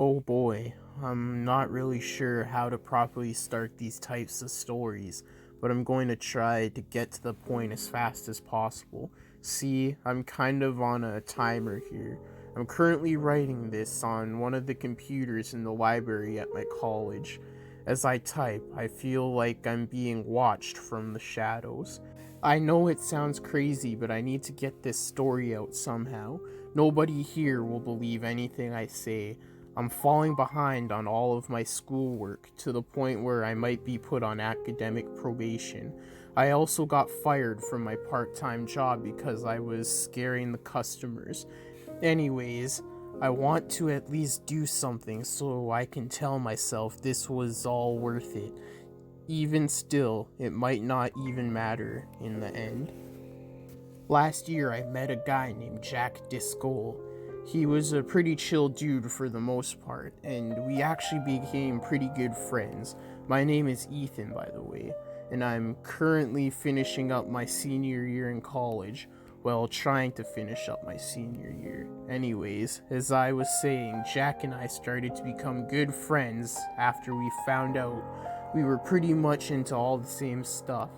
Oh boy, I'm not really sure how to properly start these types of stories, but I'm going to try to get to the point as fast as possible. See, I'm kind of on a timer here. I'm currently writing this on one of the computers in the library at my college. As I type, I feel like I'm being watched from the shadows. I know it sounds crazy, but I need to get this story out somehow. Nobody here will believe anything I say. I'm falling behind on all of my schoolwork to the point where I might be put on academic probation. I also got fired from my part-time job because I was scaring the customers. Anyways, I want to at least do something so I can tell myself this was all worth it. Even still, it might not even matter in the end. Last year I met a guy named Jack Discole. He was a pretty chill dude for the most part, and we actually became pretty good friends. My name is Ethan, by the way, and I'm currently finishing up my senior year in college. Well, trying to finish up my senior year. Anyways, as I was saying, Jack and I started to become good friends after we found out we were pretty much into all the same stuff.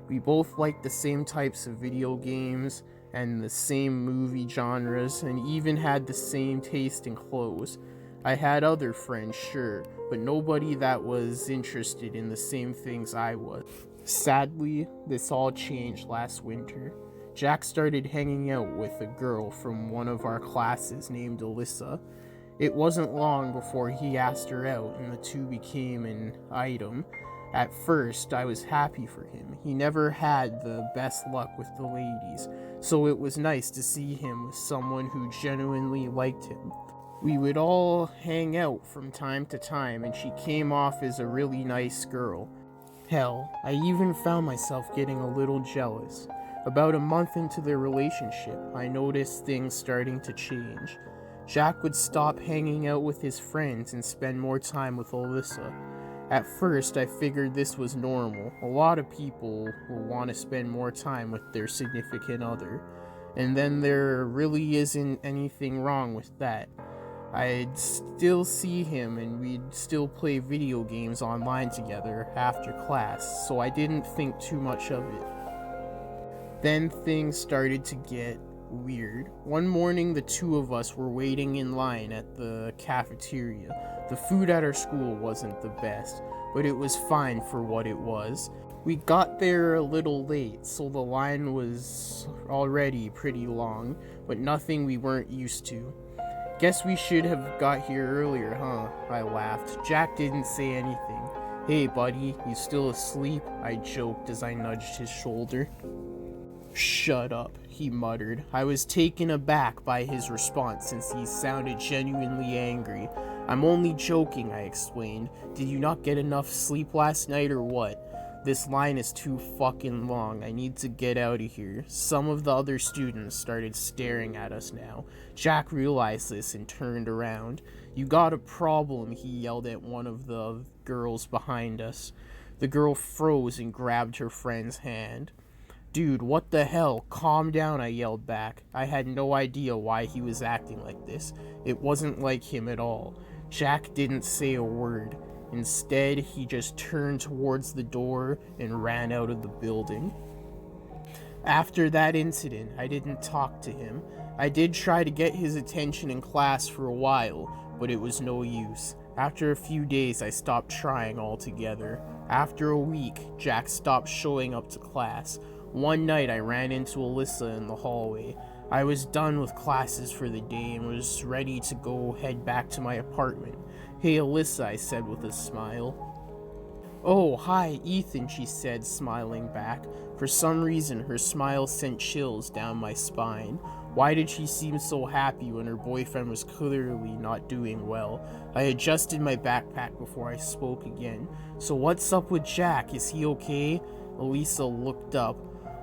We both liked the same types of video games and the same movie genres, and even had the same taste in clothes. I had other friends, sure, but nobody that was interested in the same things I was. Sadly, this all changed last winter. Jack started hanging out with a girl from one of our classes named Alyssa. It wasn't long before he asked her out, and the two became an item. At first, I was happy for him. He never had the best luck with the ladies, so it was nice to see him with someone who genuinely liked him. We would all hang out from time to time, and she came off as a really nice girl. Hell, I even found myself getting a little jealous. About a month into their relationship, I noticed things starting to change. Jack would stop hanging out with his friends and spend more time with Alyssa. At first, I figured this was normal. A lot of people will want to spend more time with their significant other, and then there really isn't anything wrong with that. I'd still see him and we'd still play video games online together after class, so I didn't think too much of it. Then things started to get weird. One morning, the two of us were waiting in line at the cafeteria. The food at our school wasn't the best, but it was fine for what it was. We got there a little late, so the line was already pretty long, but nothing we weren't used to. Guess we should have got here earlier, huh? I laughed. Jack didn't say anything. Hey buddy, you still asleep? I joked as I nudged his shoulder. Shut up, he muttered. I was taken aback by his response since he sounded genuinely angry. I'm only joking, I explained. Did you not get enough sleep last night or what? This line is too fucking long. I need to get out of here. Some of the other students started staring at us now. Jack realized this and turned around. You got a problem, he yelled at one of the girls behind us. The girl froze and grabbed her friend's hand. Dude, what the hell? Calm down, I yelled back. I had no idea why he was acting like this. It wasn't like him at all. Jack didn't say a word. Instead, he just turned towards the door and ran out of the building. After that incident, I didn't talk to him. I did try to get his attention in class for a while, but it was no use. After a few days, I stopped trying altogether. After a week, Jack stopped showing up to class. One night, I ran into Alyssa in the hallway. I was done with classes for the day and was ready to head back to my apartment. Hey Alyssa, I said with a smile. Oh, hi, Ethan, she said, smiling back. For some reason, her smile sent chills down my spine. Why did she seem so happy when her boyfriend was clearly not doing well? I adjusted my backpack before I spoke again. So what's up with Jack? Is he okay? Alyssa looked up,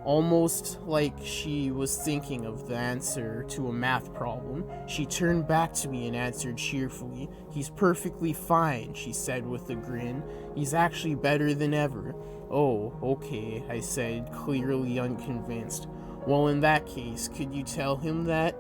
almost like she was thinking of the answer to a math problem. She turned back to me and answered cheerfully. He's perfectly fine, she said with a grin. He's actually better than ever. Oh, okay, I said, clearly unconvinced. Well, in that case, could you tell him that?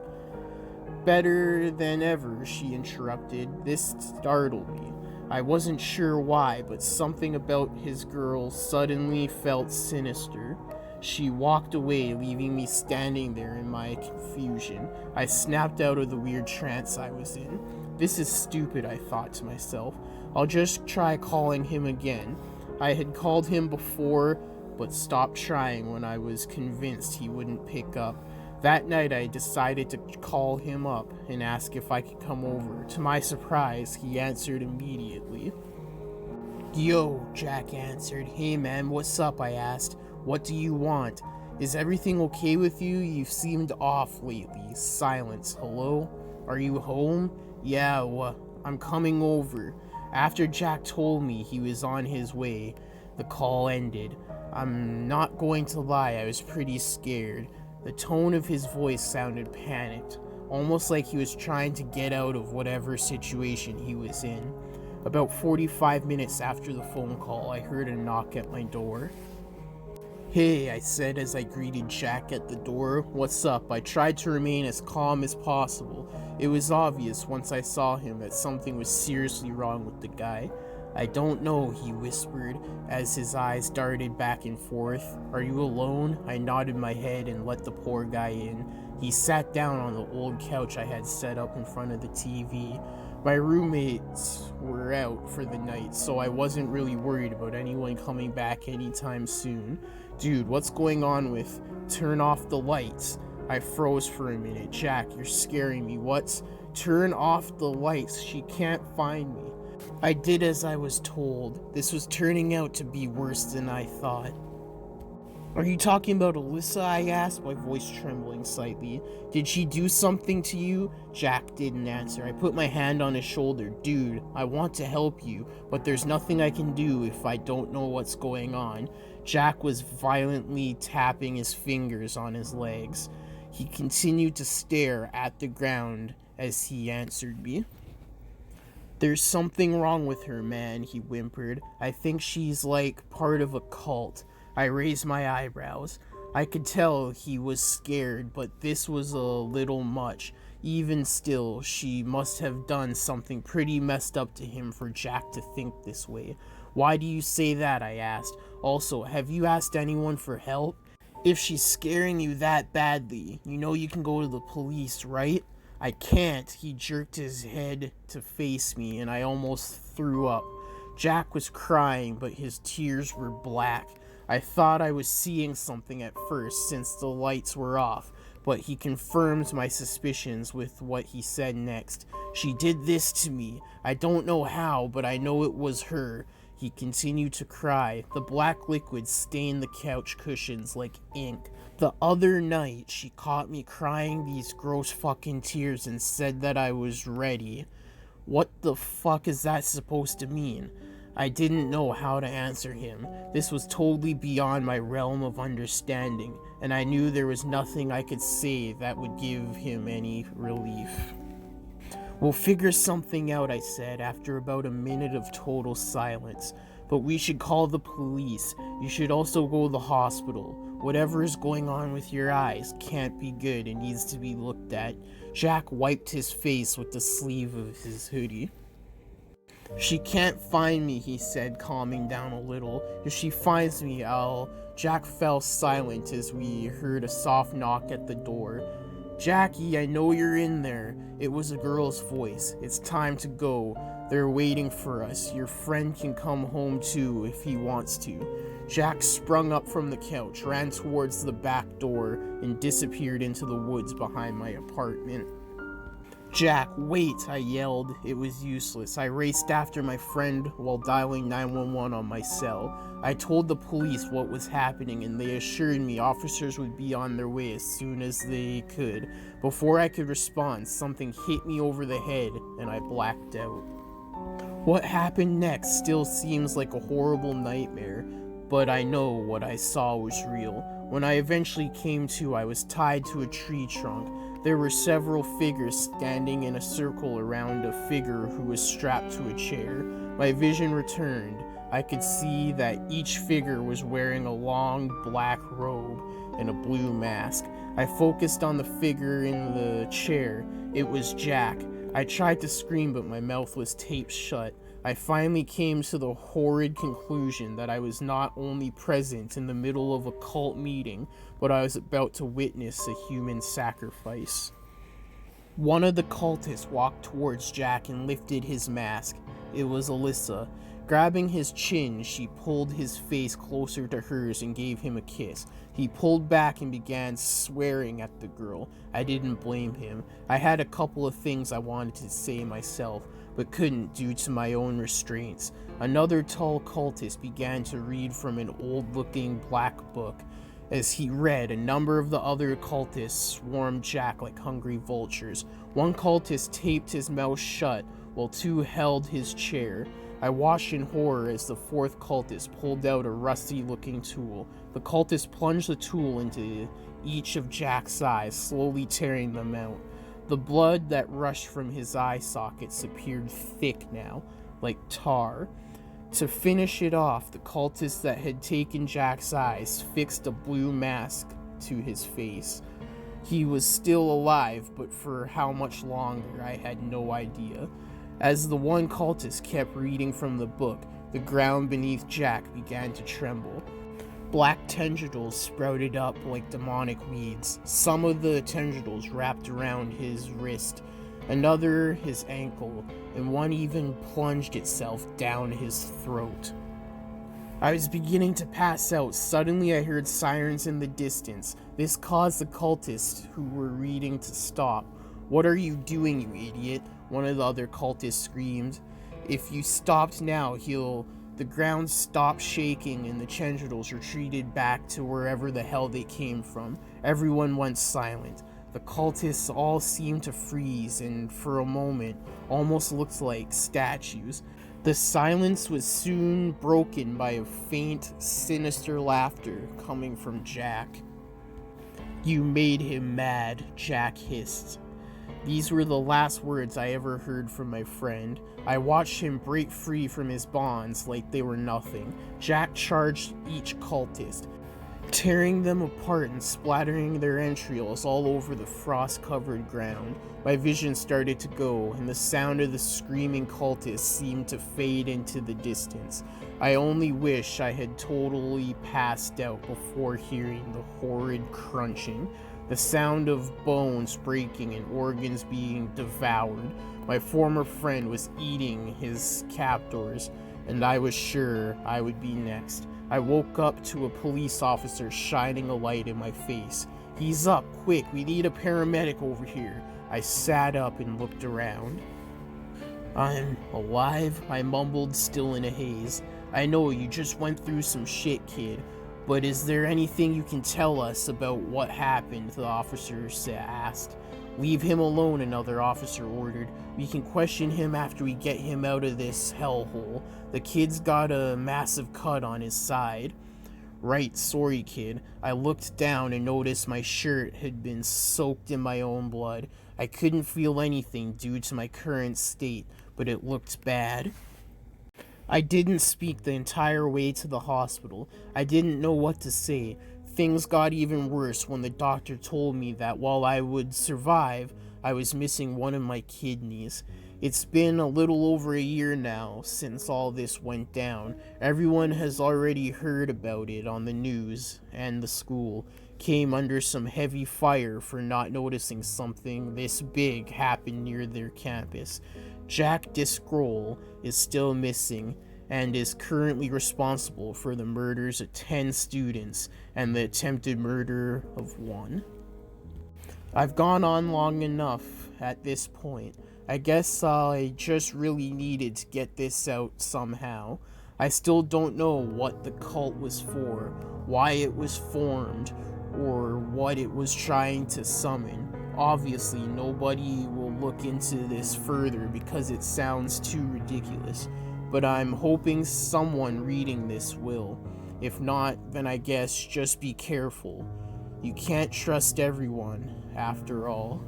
better than ever," she interrupted. This startled me. I wasn't sure why, but something about his girl suddenly felt sinister. She walked away, leaving me standing there in my confusion. I snapped out of the weird trance I was in. This is stupid, I thought to myself. I'll just try calling him again. I had called him before, but stopped trying when I was convinced he wouldn't pick up. That night I decided to call him up and ask if I could come over. To my surprise, he answered immediately. "Yo," Jack answered. "Hey man, what's up?" I asked. "What do you want? Is everything okay with you? You've seemed off lately." Silence. "Hello? Are you home?" "Yeah, I'm coming over." After Jack told me he was on his way, the call ended. I'm not going to lie, I was pretty scared. The tone of his voice sounded panicked, almost like he was trying to get out of whatever situation he was in. About 45 minutes after the phone call, I heard a knock at my door. "Hey," I said as I greeted Jack at the door. "What's up?" I tried to remain as calm as possible. It was obvious once I saw him that something was seriously wrong with the guy. "I don't know," he whispered as his eyes darted back and forth. "Are you alone?" I nodded my head and let the poor guy in. He sat down on the old couch I had set up in front of the TV. My roommates were out for the night, so I wasn't really worried about anyone coming back anytime soon. "Dude, what's going on with turn off the lights?" I froze for a minute. "Jack, you're scaring me." "What?" "Turn off the lights. She can't find me." I did as I was told. This was turning out to be worse than I thought. "Are you talking about Alyssa?" I asked, my voice trembling slightly. "Did she do something to you?" Jack didn't answer. I put my hand on his shoulder. "Dude, I want to help you, but there's nothing I can do if I don't know what's going on." Jack was violently tapping his fingers on his legs. He continued to stare at the ground as he answered me. "There's something wrong with her, man," he whimpered. "I think she's like part of a cult." I raised my eyebrows. I could tell he was scared, but this was a little much. Even still, she must have done something pretty messed up to him for Jack to think this way. "Why do you say that?" I asked. "Also, have you asked anyone for help? If she's scaring you that badly, you know you can go to the police, right?" "I can't." He jerked his head to face me, and I almost threw up. Jack was crying, but his tears were black. I thought I was seeing something at first, since the lights were off, but he confirmed my suspicions with what he said next. "She did this to me. I don't know how, but I know it was her." He continued to cry. The black liquid stained the couch cushions like ink. "The other night, she caught me crying these gross fucking tears and said that I was ready." What the fuck is that supposed to mean? I didn't know how to answer him. This was totally beyond my realm of understanding, and I knew there was nothing I could say that would give him any relief. "We'll figure something out," I said after about a minute of total silence. "But we should call the police. You should also go to the hospital. Whatever is going on with your eyes can't be good and needs to be looked at." Jack wiped his face with the sleeve of his hoodie. "She can't find me," he said, calming down a little. "If she finds me, I'll..." Jack fell silent as we heard a soft knock at the door. "Jackie, I know you're in there." It was a girl's voice. "It's time to go. They're waiting for us. Your friend can come home too if he wants to." Jack sprung up from the couch, ran towards the back door, and disappeared into the woods behind my apartment. "Jack, wait!" I yelled. It was useless. I raced after my friend while dialing 911 on my cell. I told the police what was happening, and they assured me officers would be on their way as soon as they could. Before I could respond, something hit me over the head, and I blacked out. What happened next still seems like a horrible nightmare, but I know what I saw was real. When I eventually came to, I was tied to a tree trunk. There were several figures standing in a circle around a figure who was strapped to a chair. My vision returned. I could see that each figure was wearing a long black robe and a blue mask. I focused on the figure in the chair. It was Jack. I tried to scream, but my mouth was taped shut. I finally came to the horrid conclusion that I was not only present in the middle of a cult meeting, but I was about to witness a human sacrifice. One of the cultists walked towards Jack and lifted his mask. It was Alyssa. Grabbing his chin, she pulled his face closer to hers and gave him a kiss. He pulled back and began swearing at the girl. I didn't blame him. I had a couple of things I wanted to say myself, but couldn't due to my own restraints. Another tall cultist began to read from an old-looking black book. As he read, a number of the other cultists swarmed Jack like hungry vultures. One cultist taped his mouth shut, while two held his chair. I watched in horror as the fourth cultist pulled out a rusty-looking tool. The cultist plunged the tool into each of Jack's eyes, slowly tearing them out. The blood that rushed from his eye sockets appeared thick now, like tar. To finish it off, the cultist that had taken Jack's eyes fixed a blue mask to his face. He was still alive, but for how much longer, I had no idea. As the one cultist kept reading from the book, the ground beneath Jack began to tremble. Black tendrils sprouted up like demonic weeds. Some of the tendrils wrapped around his wrist, another his ankle, and one even plunged itself down his throat. I was beginning to pass out. Suddenly I heard sirens in the distance. This caused the cultists who were reading to stop. "What are you doing, you idiot?" one of the other cultists screamed. "If you stopped now, The ground stopped shaking and the tendrils retreated back to wherever the hell they came from. Everyone went silent. The cultists all seemed to freeze and, for a moment, almost looked like statues. The silence was soon broken by a faint, sinister laughter coming from Jack. "You made him mad," Jack hissed. These were the last words I ever heard from my friend. I watched him break free from his bonds like they were nothing. Jack charged each cultist, tearing them apart and splattering their entrails all over the frost-covered ground. My vision started to go, and the sound of the screaming cultists seemed to fade into the distance. I only wish I had totally passed out before hearing the horrid crunching, the sound of bones breaking and organs being devoured. My former friend was eating his captors, and I was sure I would be next. I woke up to a police officer shining a light in my face. "He's up, quick, we need a paramedic over here." I sat up and looked around. "I'm alive," I mumbled, still in a haze. "I know you just went through some shit, kid, but is there anything you can tell us about what happened?" the officer asked. "Leave him alone," another officer ordered. "We can question him after we get him out of this hellhole. The kid's got a massive cut on his side." "Right, sorry kid." I looked down and noticed my shirt had been soaked in my own blood. I couldn't feel anything due to my current state, but it looked bad. I didn't speak the entire way to the hospital. I didn't know what to say. Things got even worse when the doctor told me that while I would survive, I was missing one of my kidneys. It's been a little over a year now since all this went down. Everyone has already heard about it on the news, and the school came under some heavy fire for not noticing something this big happened near their campus. Jack Discroll is still missing and is currently responsible for the murders of 10 students and the attempted murder of 1. I've gone on long enough at this point. I guess I just really needed to get this out somehow. I still don't know what the cult was for, why it was formed, or what it was trying to summon. Obviously, nobody will look into this further because it sounds too ridiculous, but I'm hoping someone reading this will. If not, then I guess just be careful. You can't trust everyone, after all.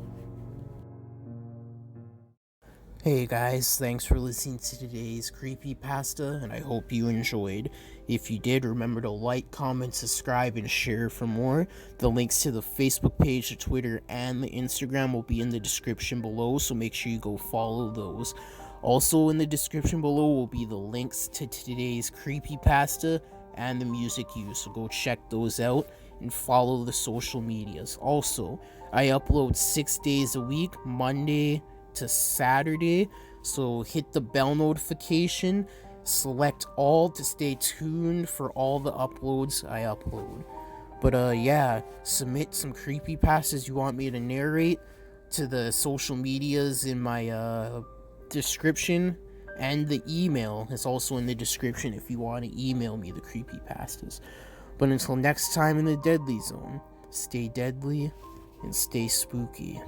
Hey guys, thanks for listening to today's Creepypasta, and I hope you enjoyed. If you did, remember to like, comment, subscribe, and share for more. The links to the Facebook page, the Twitter, and the Instagram will be in the description below, so make sure you go follow those. Also in the description below will be the links to today's Creepypasta and the music used, so go check those out and follow the social medias. Also, I upload 6 days a week, Monday to Saturday, so hit the bell notification, select all to stay tuned for all the uploads I upload. But yeah, submit some creepypastas you want me to narrate to the social medias in my description, and the email is also in the description if you want to email me the creepypastas. But until next time in the Deadly Zone, stay deadly and stay spooky.